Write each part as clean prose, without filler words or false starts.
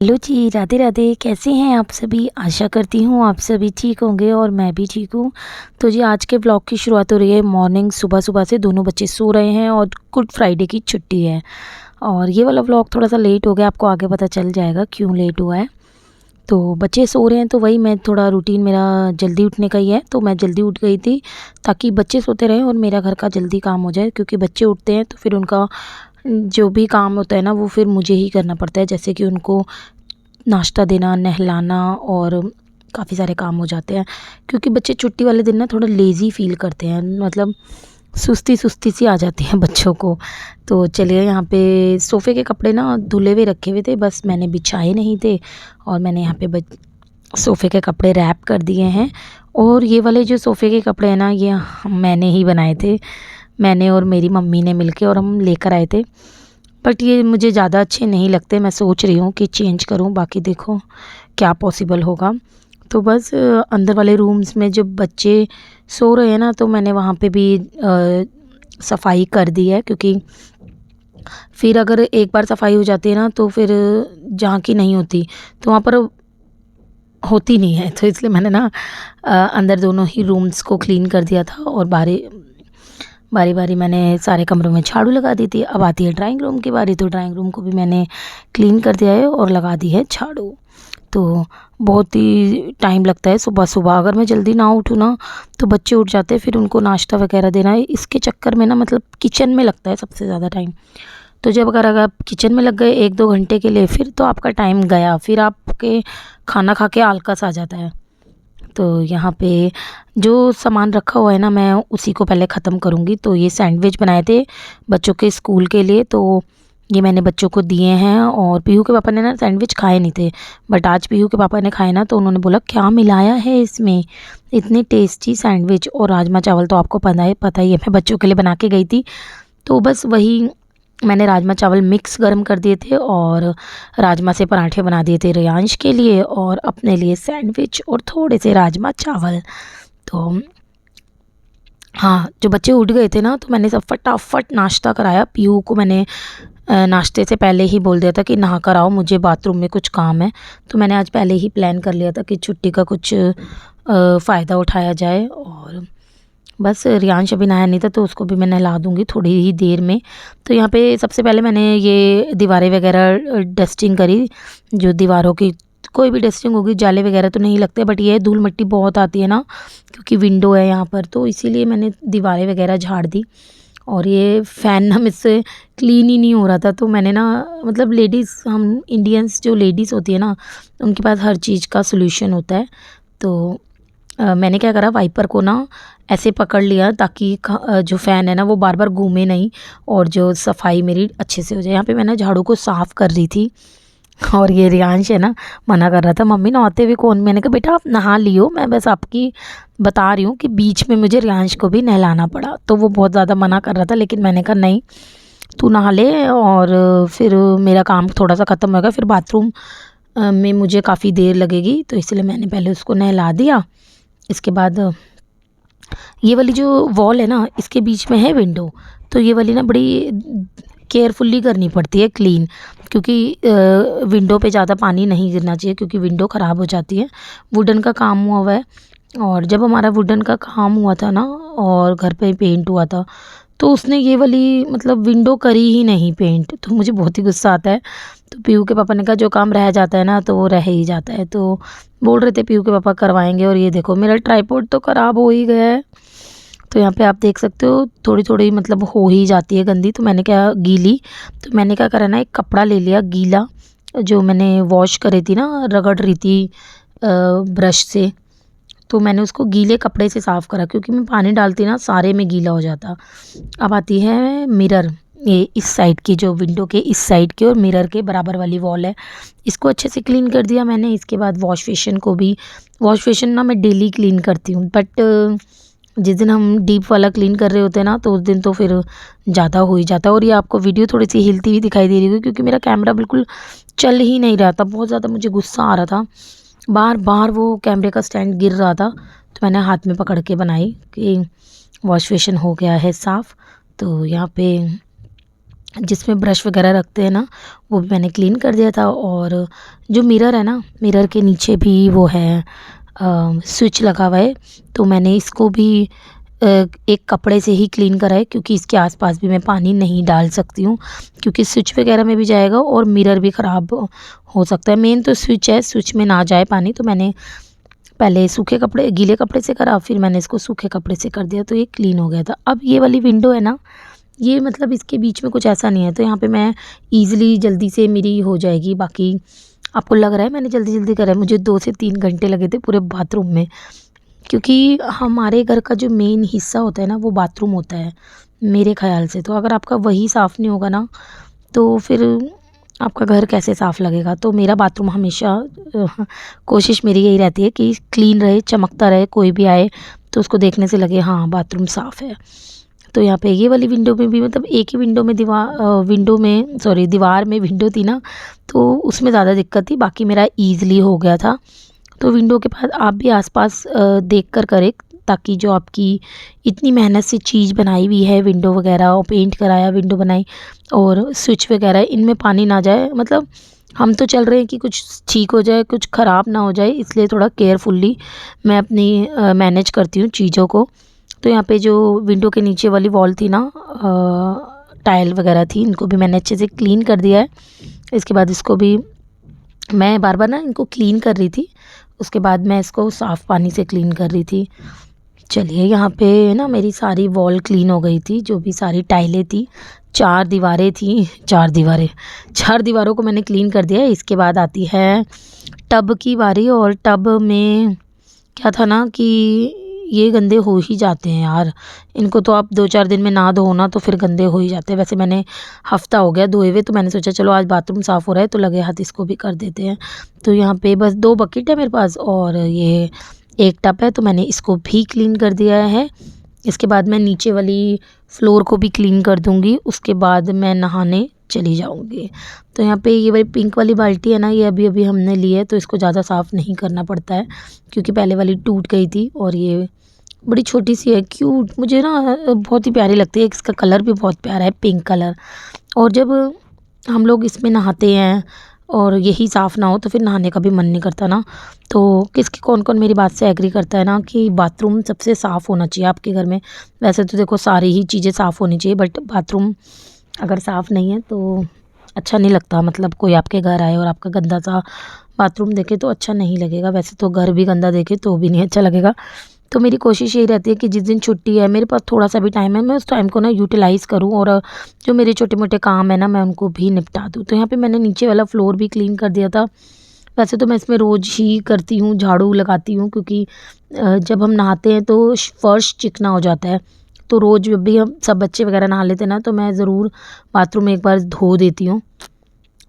Hello जी, राधे राधे। कैसे हैं आप सभी? आशा करती हूँ आप सभी ठीक होंगे और मैं भी ठीक हूँ। तो जी आज के ब्लॉग की शुरुआत हो रही है मॉर्निंग सुबह से। दोनों बच्चे सो रहे हैं और गुड फ्राइडे की छुट्टी है। और ये वाला व्लॉग थोड़ा सा लेट हो गया, आपको आगे पता चल जाएगा क्यों लेट हुआ है। तो बच्चे सो रहे हैं तो वही मैं थोड़ा रूटीन मेरा जल्दी उठने का ही है, तो मैं जल्दी उठ गई थी ताकि बच्चे सोते रहें और मेरा घर का जल्दी काम हो जाए। क्योंकि बच्चे उठते हैं तो फिर उनका जो भी काम होता है ना वो फिर मुझे ही करना पड़ता है, जैसे कि उनको नाश्ता देना, नहलाना और काफ़ी सारे काम हो जाते हैं। क्योंकि बच्चे छुट्टी वाले दिन ना थोड़ा लेज़ी फ़ील करते हैं, मतलब सुस्ती सी आ जाती है बच्चों को। तो चलिए, यहाँ पे सोफ़े के कपड़े ना धुले हुए रखे हुए थे, बस मैंने बिछाए नहीं थे और मैंने यहाँ पे सोफ़े के कपड़े रैप कर दिए हैं। और ये वाले जो सोफ़े के कपड़े हैं ना, ये मैंने ही बनाए थे, मैंने और मेरी मम्मी ने मिलके, और हम लेकर आए थे। बट ये मुझे ज़्यादा अच्छे नहीं लगते, मैं सोच रही हूँ कि चेंज करूँ, बाकी देखो क्या पॉसिबल होगा। तो बस अंदर वाले रूम्स में जो बच्चे सो रहे हैं ना, तो मैंने वहाँ पे भी सफाई कर दी है। क्योंकि फिर अगर एक बार सफाई हो जाती है ना तो फिर जहाँ की नहीं होती तो वहाँ पर होती नहीं है। तो इसलिए मैंने ना अंदर दोनों ही रूम्स को क्लीन कर दिया था और बारी बारी बारी मैंने सारे कमरों में झाड़ू लगा दी थी। अब आती है ड्राइंग रूम की बारी, तो ड्राइंग रूम को भी मैंने क्लीन कर दिया है और लगा दी है झाड़ू। तो बहुत ही टाइम लगता है सुबह सुबह, अगर मैं जल्दी ना उठूँ ना तो बच्चे उठ जाते हैं, फिर उनको नाश्ता वगैरह देना है, इसके चक्कर में ना मतलब किचन में लगता है सबसे ज़्यादा टाइम। तो जब अगर आप किचन में लग गए 1-2 घंटे के लिए, फिर तो आपका टाइम गया, फिर आपके खाना खा के आलस आ जाता है। तो यहाँ पे जो सामान रखा हुआ है ना, मैं उसी को पहले ख़त्म करूँगी। तो ये सैंडविच बनाए थे बच्चों के स्कूल के लिए, तो ये मैंने बच्चों को दिए हैं। और पीहू के पापा ने ना सैंडविच खाए नहीं थे, बट आज पीहू के पापा ने खाए ना, तो उन्होंने बोला क्या मिलाया है इसमें, इतनी टेस्टी सैंडविच। और राजमा चावल तो आपको पता ही है, मैं बच्चों के लिए बना के गई थी। तो बस वही मैंने राजमा चावल मिक्स गरम कर दिए थे और राजमा से पराठे बना दिए थे रियांश के लिए, और अपने लिए सैंडविच और थोड़े से राजमा चावल। तो हाँ, जो बच्चे उठ गए थे ना तो मैंने सब फटाफट नाश्ता कराया। पीहू को मैंने नाश्ते से पहले ही बोल दिया था कि नहा कर आओ, मुझे बाथरूम में कुछ काम है। तो मैंने आज पहले ही प्लान कर लिया था कि छुट्टी का कुछ फ़ायदा उठाया जाए। और बस रियांश अभी नहाया नहीं था तो उसको भी मैं नहला दूँगी थोड़ी ही देर में। तो यहाँ पे सबसे पहले मैंने ये दीवारें वगैरह डस्टिंग करी। जो दीवारों की कोई भी डस्टिंग होगी, जाले वगैरह तो नहीं लगते, बट ये धूल मिट्टी बहुत आती है ना, क्योंकि विंडो है यहाँ पर, तो इसीलिए मैंने दीवारें वगैरह झाड़ दी। और ये फ़ैन ना मुझसे क्लीन ही नहीं हो रहा था, तो मैंने ना मतलब लेडीज़, हम इंडियंस जो लेडीज़ होती है ना, उनके पास हर चीज़ का सॉल्यूशन होता है। तो मैंने क्या करा, वाइपर को ना ऐसे पकड़ लिया ताकि जो फ़ैन है ना वो बार बार घूमे नहीं और जो सफाई मेरी अच्छे से हो जाए। यहाँ पे मैं ना झाड़ू को साफ़ कर रही थी और ये रियांश है ना मना कर रहा था, मम्मी नहाते हुए कौन। मैंने कहा बेटा आप नहा लियो, मैं बस आपकी बता रही हूँ कि बीच में मुझे रियांश को भी नहलाना पड़ा। तो वो बहुत ज़्यादा मना कर रहा था, लेकिन मैंने कहा नहीं, तू नहा ले और फिर मेरा काम थोड़ा सा ख़त्म होगा, फिर बाथरूम में मुझे काफ़ी देर लगेगी, तो इसलिए मैंने पहले उसको नहला दिया। इसके बाद ये वाली जो वॉल है ना, इसके बीच में है विंडो, तो ये वाली ना बड़ी केयरफुली करनी पड़ती है क्लीन। क्योंकि विंडो पे ज़्यादा पानी नहीं गिरना चाहिए, क्योंकि विंडो ख़राब हो जाती है। वुडन का काम हुआ हुआ है, और जब हमारा वुडन का काम हुआ था ना और घर पे पेंट हुआ था, तो उसने ये वाली मतलब विंडो करी ही नहीं पेंट। तो मुझे बहुत ही गुस्सा आता है। तो पीहू के पापा ने कहा जो काम रह जाता है ना तो वो रह ही जाता है, तो बोल रहे थे पीहू के पापा करवाएंगे। और ये देखो मेरा ट्राइपॉड तो ख़राब हो ही गया है। तो यहाँ पे आप देख सकते हो थोड़ी थोड़ी मतलब हो ही जाती है गंदी, तो मैंने क्या गीली, तो मैंने क्या करा ना, एक कपड़ा ले लिया गीला, जो मैंने वॉश करे थी ना, रगड़ रही थी ब्रश से, तो मैंने उसको गीले कपड़े से साफ़ करा, क्योंकि मैं पानी डालती ना सारे में गीला हो जाता। अब आती है मिरर, ये इस साइड की, जो विंडो के इस साइड की और मिरर के बराबर वाली वॉल है, इसको अच्छे से क्लीन कर दिया मैंने। इसके बाद वॉश बेसिन को भी, वॉश बेसिन ना मैं डेली क्लीन करती हूँ, बट जिस दिन हम डीप वाला क्लीन कर रहे होते हैं ना तो उस दिन तो फिर ज़्यादा हो ही जाता है। और ये आपको वीडियो थोड़ी सी हिलती हुई दिखाई दे रही होगी, क्योंकि मेरा कैमरा बिल्कुल चल ही नहीं रहा था, बहुत ज़्यादा मुझे गुस्सा आ रहा था, बार बार वो कैमरे का स्टैंड गिर रहा था। तो मैंने हाथ में पकड़ के बनाई कि वॉश बेसिन हो गया है साफ़। तो यहाँ पे जिसमें ब्रश वगैरह रखते हैं ना, वो भी मैंने क्लीन कर दिया था। और जो मिरर है ना, मिरर के नीचे भी वो है स्विच लगा हुआ है, तो मैंने इसको भी एक कपड़े से ही क्लीन करा है, क्योंकि इसके आसपास भी मैं पानी नहीं डाल सकती हूँ, क्योंकि स्विच वगैरह में भी जाएगा और मिरर भी ख़राब हो सकता है। मेन तो स्विच है, स्विच में ना जाए पानी। तो मैंने पहले सूखे कपड़े, गीले कपड़े से करा, फिर मैंने इसको सूखे कपड़े से कर दिया, तो ये क्लीन हो गया था। अब ये वाली विंडो है ना, ये मतलब इसके बीच में कुछ ऐसा नहीं है, तो यहाँ पे मैं ईज़िली जल्दी से मेरी हो जाएगी। बाकी आपको लग रहा है मैंने जल्दी जल्दी करा है, मुझे 2 से 3 घंटे लगे थे पूरे बाथरूम में, क्योंकि हमारे घर का जो मेन हिस्सा होता है ना, वो बाथरूम होता है मेरे ख़्याल से। तो अगर आपका वही साफ़ नहीं होगा ना, तो फिर आपका घर कैसे साफ़ लगेगा। तो मेरा बाथरूम हमेशा कोशिश मेरी यही रहती है कि क्लीन रहे, चमकता रहे, कोई भी आए तो उसको देखने से लगे हाँ बाथरूम साफ़ है। तो यहाँ पे ये वाली विंडो में भी, मतलब एक ही विंडो में दीवार में विंडो थी ना, तो उसमें ज़्यादा दिक्कत थी। बाकी मेरा ईज़िली हो गया था। तो विंडो के पास आप भी आसपास देख कर करें, ताकि जो आपकी इतनी मेहनत से चीज़ बनाई हुई है, विंडो वगैरह और पेंट कराया, विंडो बनाई और स्विच वगैरह, इनमें पानी ना जाए। मतलब हम तो चल रहे हैं कि कुछ ठीक हो जाए, कुछ ख़राब ना हो जाए, इसलिए थोड़ा केयरफुली मैं अपनी मैनेज करती हूँ चीज़ों को। तो यहाँ पे जो विंडो के नीचे वाली वॉल थी ना, टाइल वगैरह थी, इनको भी मैंने अच्छे से क्लीन कर दिया है। इसके बाद इसको भी मैं बार बार ना इनको क्लीन कर रही थी, उसके बाद मैं इसको साफ़ पानी से क्लीन कर रही थी। चलिए, यहाँ पे ना मेरी सारी वॉल क्लीन हो गई थी, जो भी सारी टाइलें थी, 4 दीवारें थी, 4 दीवारों को मैंने क्लीन कर दिया है। इसके बाद आती है टब की बारी, और टब में क्या था ना कि ये गंदे हो ही जाते हैं यार, इनको तो आप 2-4 दिन में ना धो ना, तो फिर गंदे हो ही जाते हैं। वैसे मैंने हफ़्ता हो गया धोए हुए, तो मैंने सोचा चलो आज बाथरूम साफ़ हो रहा है तो लगे हाथ इसको भी कर देते हैं। तो यहाँ पे बस 2 बकेट है मेरे पास और ये एक टब है, तो मैंने इसको भी क्लीन कर दिया है। इसके बाद मैं नीचे वाली फ्लोर को भी क्लीन कर दूँगी, उसके बाद मैं नहाने चली जाऊँगी। तो यहाँ पे ये वाली पिंक वाली बाल्टी है ना, ये अभी-अभी हमने ली है, तो इसको ज़्यादा साफ़ नहीं करना पड़ता है, क्योंकि पहले वाली टूट गई थी और ये बड़ी छोटी-सी है, क्यूट, मुझे ना बहुत ही प्यारी लगती है। इसका कलर भी बहुत प्यारा है, पिंक कलर। और जब हम लोग इसमें नहाते हैं और यही साफ़ ना हो, तो फिर नहाने का भी मन नहीं करता ना। तो कौन-कौन मेरी बात से एग्री करता है ना कि बाथरूम सबसे साफ़ होना चाहिए आपके घर में। वैसे तो देखो सारी ही चीज़ें साफ़ होनी चाहिए, बट बाथरूम अगर साफ़ नहीं है तो अच्छा नहीं लगता। मतलब कोई आपके घर आए और आपका गंदा सा बाथरूम देखे तो अच्छा नहीं लगेगा। वैसे तो घर भी गंदा देखे तो भी नहीं अच्छा लगेगा। तो मेरी कोशिश यही रहती है कि जिस दिन छुट्टी है, मेरे पास थोड़ा सा भी टाइम है, मैं उस टाइम को ना यूटिलाइज़ करूँ और जो मेरे छोटे-मोटे काम है ना, मैं उनको भी निपटा दूँ। तो यहाँ पे मैंने नीचे वाला फ्लोर भी क्लीन कर दिया था। वैसे तो मैं इसमें रोज़ ही करती हूँ, झाड़ू लगाती हूँ, क्योंकि जब हम नहाते हैं तो फर्श चिकना हो जाता है। तो रोज़ जब भी हम सब बच्चे वगैरह नहा लेते हैं ना, तो मैं ज़रूर बाथरूम एक बार धो देती हूँ।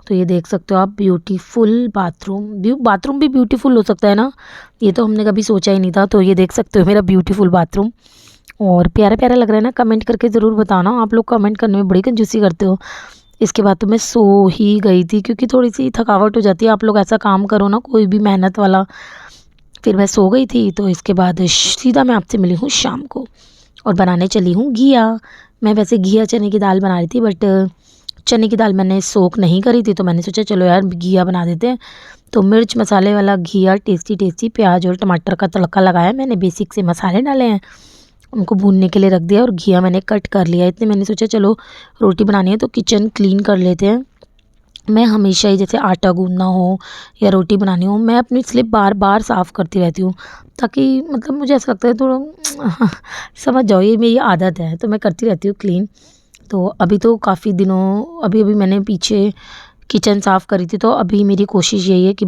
तो ये देख सकते हो आप, ब्यूटीफुल बाथरूम भी ब्यूटीफुल हो सकता है ना, ये तो हमने कभी सोचा ही नहीं था। तो ये देख सकते हो मेरा ब्यूटीफुल बाथरूम, और प्यारा प्यारा लग रहा है ना। कमेंट करके ज़रूर बताना, आप लोग कमेंट करने में बड़ी कंजूसी करते हो। इसके बाद तो मैं सो ही गई थी, क्योंकि थोड़ी सी थकावट हो जाती है, आप लोग ऐसा काम करो ना कोई भी मेहनत वाला। फिर मैं सो गई थी। तो इसके बाद सीधा मैं आपसे मिली हूँ शाम को और बनाने चली हूँ घिया। मैं वैसे घिया चने की दाल बना रही थी, बट चने की दाल मैंने सोक नहीं करी थी, तो मैंने सोचा चलो यार घिया बना देते हैं। तो मिर्च मसाले वाला घिया, टेस्टी टेस्टी, प्याज और टमाटर का तड़का लगाया मैंने, बेसिक से मसाले डाले हैं, उनको भूनने के लिए रख दिया और घिया मैंने कट कर लिया। इतने मैंने सोचा चलो रोटी बनानी है तो किचन क्लीन कर लेते हैं। मैं हमेशा ही जैसे आटा गूँदना हो या रोटी बनानी हो, मैं अपनी स्लिप बार बार साफ़ करती रहती हूँ, ताकि मतलब मुझे ऐसा लगता है थोड़ा समझ जाओ, ये मेरी आदत है, तो मैं करती रहती हूँ क्लीन। तो अभी तो काफ़ी दिनों अभी-अभी मैंने पीछे किचन साफ़ करी थी, तो अभी मेरी कोशिश यही है कि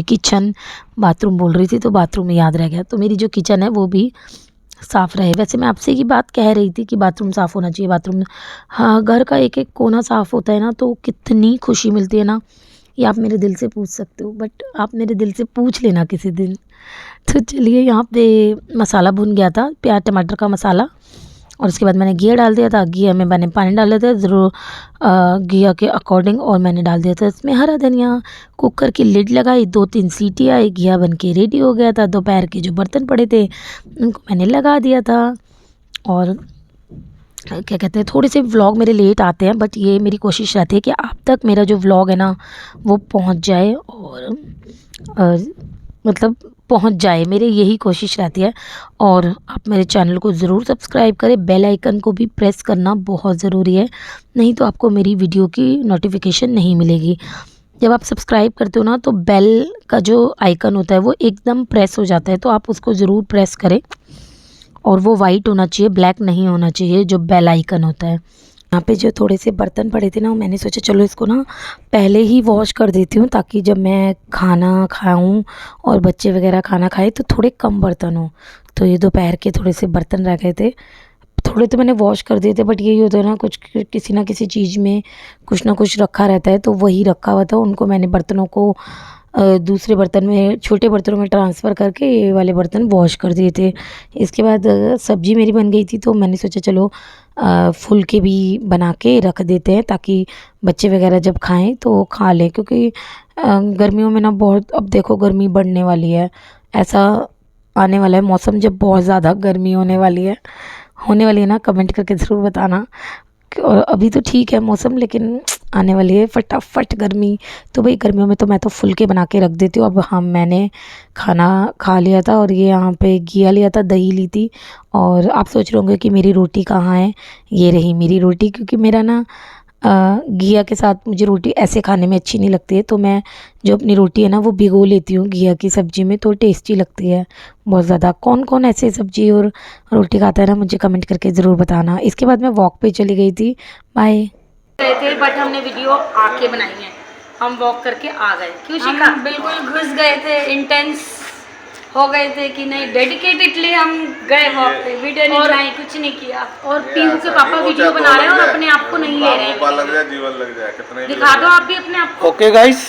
किचन, बाथरूम बोल रही थी तो बाथरूम में याद रह गया। तो मेरी जो किचन है वो भी साफ़ रहे। वैसे मैं आपसे ये बात कह रही थी कि बाथरूम साफ़ होना चाहिए, बाथरूम, हाँ, घर का एक-एक कोना साफ़ होता है ना, तो कितनी खुशी मिलती है ना, ये आप मेरे दिल से पूछ सकते हो, बट आप मेरे दिल से पूछ लेना किसी दिन। तो चलिए, यहाँ पे मसाला भुन गया था, प्याज़ टमाटर का मसाला, और उसके बाद मैंने घिया डाल दिया था। घिया में मैंने पानी डाल दिया था ज़रूर, घिया के अकॉर्डिंग, और मैंने डाल दिया था इसमें हरा धनिया। कुकर की लिड लगाई, 2-3 सीटी आई, घिया बन के रेडी हो गया था। दोपहर के जो बर्तन पड़े थे उनको मैंने लगा दिया था, और क्या कहते हैं, थोड़े से व्लॉग मेरे लेट आते हैं, बट ये मेरी कोशिश रहती है कि आप तक मेरा जो व्लॉग है ना वो पहुंच जाए, और मतलब पहुंच जाए, मेरी यही कोशिश रहती है। और आप मेरे चैनल को ज़रूर सब्सक्राइब करें, बेल आइकन को भी प्रेस करना बहुत ज़रूरी है, नहीं तो आपको मेरी वीडियो की नोटिफिकेशन नहीं मिलेगी। जब आप सब्सक्राइब करते हो ना तो बेल का जो आइकन होता है वो एकदम प्रेस हो जाता है, तो आप उसको ज़रूर प्रेस करें, और वो वाइट होना चाहिए, ब्लैक नहीं होना चाहिए, जो बेल आइकन होता है। यहाँ पे जो थोड़े से बर्तन पड़े थे ना, मैंने सोचा चलो इसको ना पहले ही वॉश कर देती हूँ, ताकि जब मैं खाना खाऊं और बच्चे वगैरह खाना खाए तो थोड़े कम बर्तन हो। तो ये दोपहर के थोड़े से बर्तन रह गए थे, थोड़े तो मैंने वॉश कर दिए थे, बट यही होता है ना, कुछ किसी ना किसी चीज़ में कुछ ना कुछ रखा रहता है, तो वही रखा हुआ था, उनको मैंने बर्तनों को दूसरे बर्तन में, छोटे बर्तनों में ट्रांसफ़र करके ये वाले बर्तन वॉश कर दिए थे। इसके बाद सब्ज़ी मेरी बन गई थी, तो मैंने सोचा चलो फुलके भी बना के रख देते हैं, ताकि बच्चे वगैरह जब खाएं तो खा लें, क्योंकि गर्मियों में ना बहुत, अब देखो गर्मी बढ़ने वाली है, ऐसा आने वाला है मौसम जब बहुत ज़्यादा गर्मी होने वाली है ना, कमेंट करके ज़रूर बताना। और अभी तो ठीक है मौसम, लेकिन आने वाली है फटाफट गर्मी। तो भाई गर्मियों में तो मैं तो फुलके बना के रख देती हूँ। अब मैंने खाना खा लिया था, और ये यहाँ पे घिया लिया था, दही ली थी। और आप सोच रहे होंगे कि मेरी रोटी कहाँ है, ये रही मेरी रोटी, क्योंकि मेरा ना घिया के साथ मुझे रोटी ऐसे खाने में अच्छी नहीं लगती है, तो मैं जो अपनी रोटी है ना वो भिगो लेती हूँ घिया की सब्ज़ी में, तो टेस्टी लगती है बहुत ज़्यादा। कौन कौन ऐसे सब्ज़ी और रोटी खाता है ना, मुझे कमेंट करके ज़रूर बताना। इसके बाद मैं वॉक पे चली गई थी। बाय। गए थे, बट हमने वीडियो आके बनाई है, हम वॉक करके आ गए। क्यों शिखा? हम बिल्कुल घुस गए थे, इंटेंस हो गए थे कि नहीं, डेडिकेटेडली हम गए वॉक पे, वीडियो नहीं बनाई, कुछ नहीं किया। और पीहू के पापा वीडियो बना रहे हैं और अपने आप को नहीं ले रहे हैं। लग जाए, जीवन लग जाए, कितना दिखा दो आप भी अपने आप को। Okay guys.